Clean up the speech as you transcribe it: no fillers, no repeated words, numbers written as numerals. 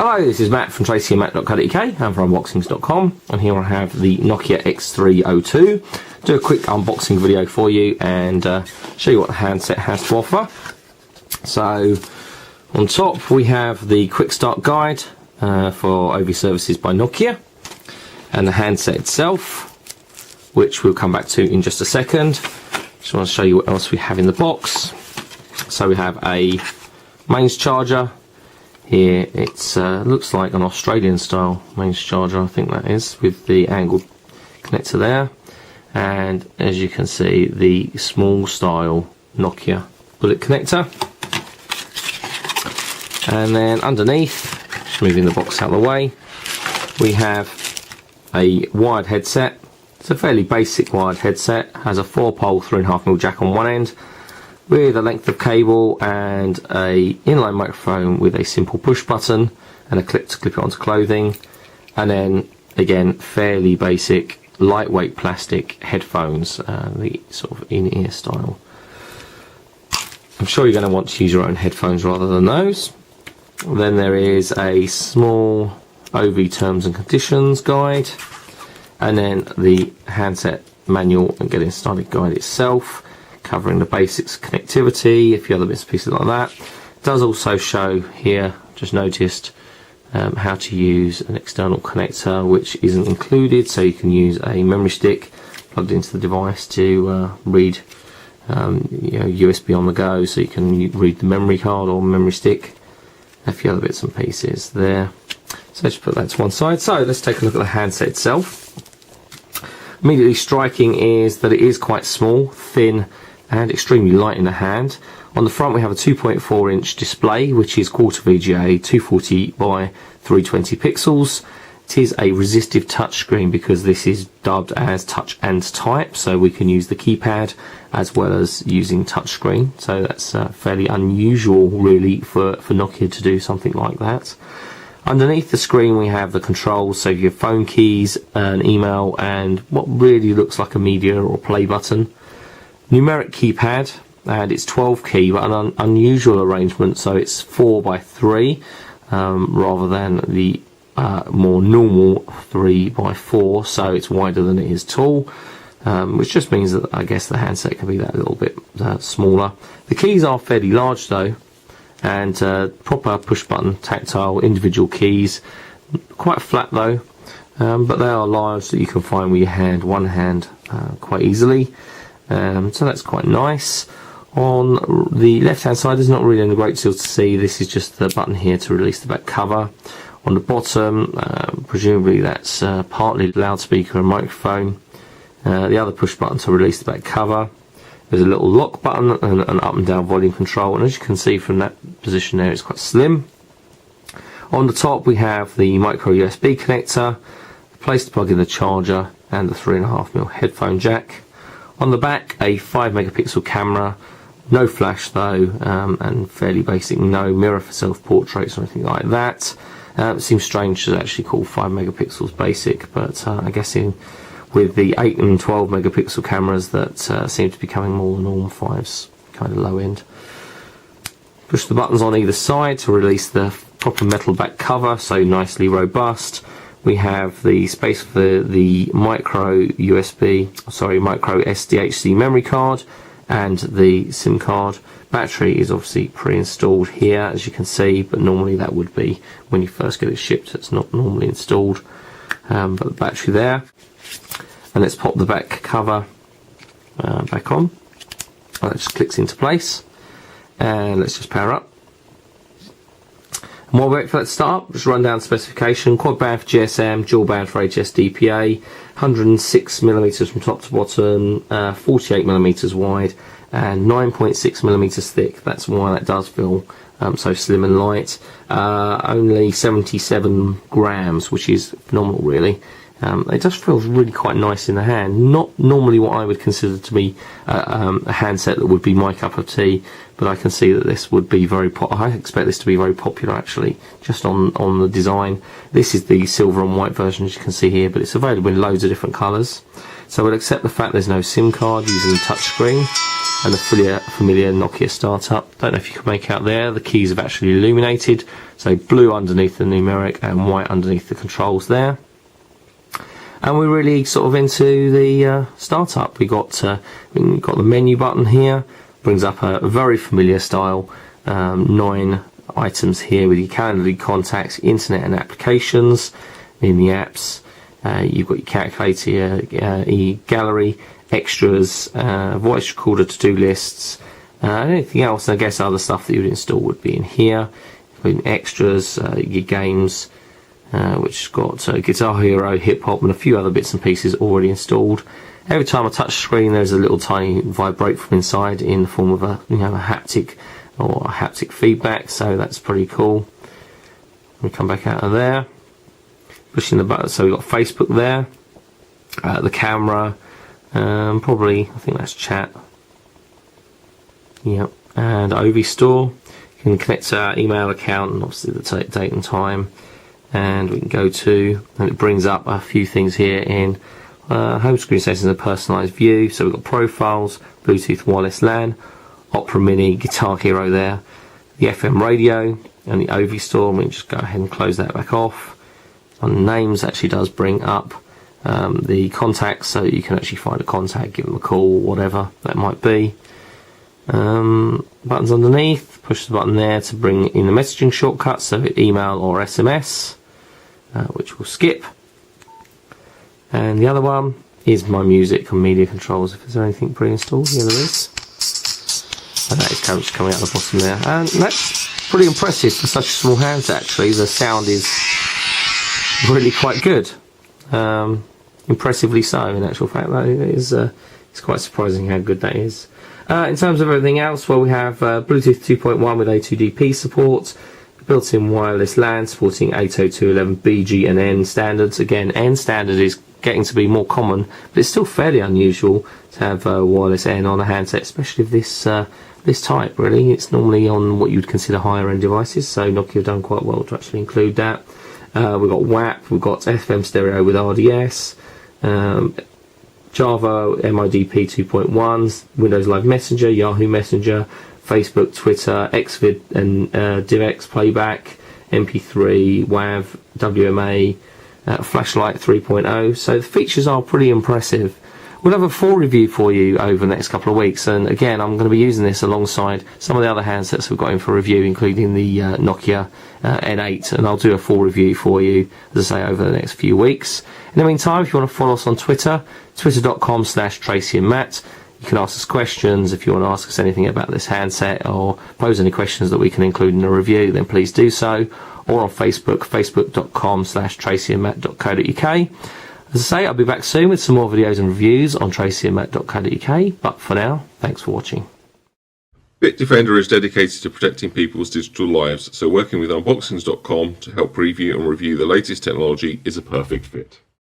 Hello, this is Matt from tracyandmatt.co.uk and from unboxings.com, and here I have the Nokia X302. Do a quick unboxing video for you and show you what the handset has to offer. So on top we have the quick start guide for OV services by Nokia, and the handset itself, which we'll come back to in just a second. Just want to show you what else we have in the box. So we have a mains charger. Here it looks like an Australian style mains charger, I think that is, with the angled connector there, and as you can see the small style Nokia bullet connector. And then underneath, just moving the box out of the way, we have a wired headset. It's a fairly basic wired headset, has a 4-pole 3.5mm jack on one end, with a length of cable and a inline microphone with a simple push button and a clip to clip it onto clothing, and then again fairly basic lightweight plastic headphones, the sort of in-ear style. I'm sure you're going to want to use your own headphones rather than those. Then there is a small OV terms and conditions guide, and then the handset manual and getting started guide itself, covering the basics, connectivity, a few other bits and pieces like that. It does also show here, just noticed, how to use an external connector which isn't included, so you can use a memory stick plugged into the device to read USB on the go, so you can read the memory card or memory stick, a few other bits and pieces there. So let's put that to one side. So let's take a look at the handset itself. Immediately striking is that it is quite small, thin and extremely light in the hand. On the front we have a 2.4 inch display, which is quarter VGA, 240 by 320 pixels. It is a resistive touchscreen because this is dubbed as touch and type, so we can use the keypad as well as using touchscreen. So that's fairly unusual really for Nokia to do something like that. Underneath the screen we have the controls, so your phone keys, an email, and what really looks like a media or play button. Numeric keypad, and it's 12 key, but an unusual arrangement, so it's 4 by 3 rather than the more normal 3 by 4, so it's wider than it is tall, which just means that I guess the handset can be that little bit smaller. The keys are fairly large though, and proper push button tactile individual keys, quite flat though, but they are large that you can find with your hand, one hand, quite easily. So that's quite nice. On the left hand side there's not really any great deal to see. This is just the button here to release the back cover. On the bottom, presumably that's partly loudspeaker and microphone. The other push button to release the back cover. There's a little lock button and an up and down volume control, and as you can see from that position there, it's quite slim. On the top we have the micro USB connector, the place to plug in the charger, and the 3.5mm headphone jack. On the back, a 5 megapixel camera, no flash though, and fairly basic, no mirror for self-portraits or anything like that. It seems strange to actually call 5 megapixels basic, but I guess with the 8 and 12 megapixel cameras that seem to be becoming more the norm, 5's kind of low end. Push the buttons on either side to release the proper metal back cover, so nicely robust. We have the space for the micro SDHC memory card and the SIM card. Battery is obviously pre-installed here, as you can see, but normally that would be when you first get it shipped. It's not normally installed, but the battery there. And let's pop the back cover back on. That just clicks into place, and let's just power up. And while we wait for that to start, just run down the specification. Quad band for GSM, dual band for HSDPA, 106mm from top to bottom, 48mm wide, and 9.6mm thick. That's why that does feel so slim and light. Only 77 grams, which is phenomenal really. It just feels really quite nice in the hand. Not normally what I would consider to be a handset that would be my cup of tea, but I can see that this would be I expect this to be very popular actually, just on the design. This is the silver and white version, as you can see here, but it's available in loads of different colours. So we'll accept the fact there's no SIM card using the touchscreen and the familiar Nokia startup. Don't know if you can make out there, the keys have actually illuminated, so blue underneath the numeric and white underneath the controls there. And we're really sort of into the startup. We got the menu button here, brings up a very familiar style, 9 items here with your Calendly, contacts, internet and applications. In the apps, you've got your calculator, e-gallery, extras, voice recorder, to-do lists, and anything else. I guess other stuff that you would install would be in here. In extras, your games, which has got Guitar Hero, Hip Hop, and a few other bits and pieces already installed. Every time I touch the screen, there's a little tiny vibrate from inside in the form of a haptic or a haptic feedback. So that's pretty cool. We come back out of there, pushing the button. So we've got Facebook there, the camera, probably I think that's chat. Yep, and Ovi Store. You can connect to our email account and obviously the date and time. And we can go to, and it brings up a few things here in home screen settings and a personalised view. So we've got profiles, Bluetooth wireless LAN, Opera Mini, Guitar Hero there, the FM radio, and the Ovi Store. We can just go ahead and close that back off. On names actually does bring up the contacts, so you can actually find a contact, give them a call, whatever that might be. Buttons underneath, push the button there to bring in the messaging shortcuts, so email or SMS, which we'll skip. And the other one is my music and media controls. If there's anything pre-installed, here there is. And that is coming out the bottom there. And that's pretty impressive for such small hands actually. The sound is really quite good. Impressively so in actual fact. That is, it's quite surprising how good that is. In terms of everything else, well, we have Bluetooth 2.1 with A2DP support, built-in wireless LAN supporting 802.11b, and N standards. Again, N standard is getting to be more common, but it's still fairly unusual to have wireless N on a handset, especially of this type. Really, it's normally on what you'd consider higher-end devices. So Nokia have done quite well to actually include that. We've got WAP, we've got FM stereo with RDS. Java, MIDP 2.1, Windows Live Messenger, Yahoo Messenger, Facebook, Twitter, Xvid and DivX playback, MP3, WAV, WMA, Flashlight 3.0. So the features are pretty impressive. We'll have a full review for you over the next couple of weeks, and again I'm going to be using this alongside some of the other handsets we've got in for review, including the Nokia N8, and I'll do a full review for you, as I say, over the next few weeks. In the meantime, if you want to follow us on Twitter, twitter.com/Tracy and Matt. You can ask us questions. If you want to ask us anything about this handset or pose any questions that we can include in a review, then please do so. Or on Facebook, facebook.com/tracyandmatt.co.uk. As I say, I'll be back soon with some more videos and reviews on tracyandmatt.co.uk. But for now, thanks for watching. Bitdefender is dedicated to protecting people's digital lives, so working with Unboxings.com to help preview and review the latest technology is a perfect fit.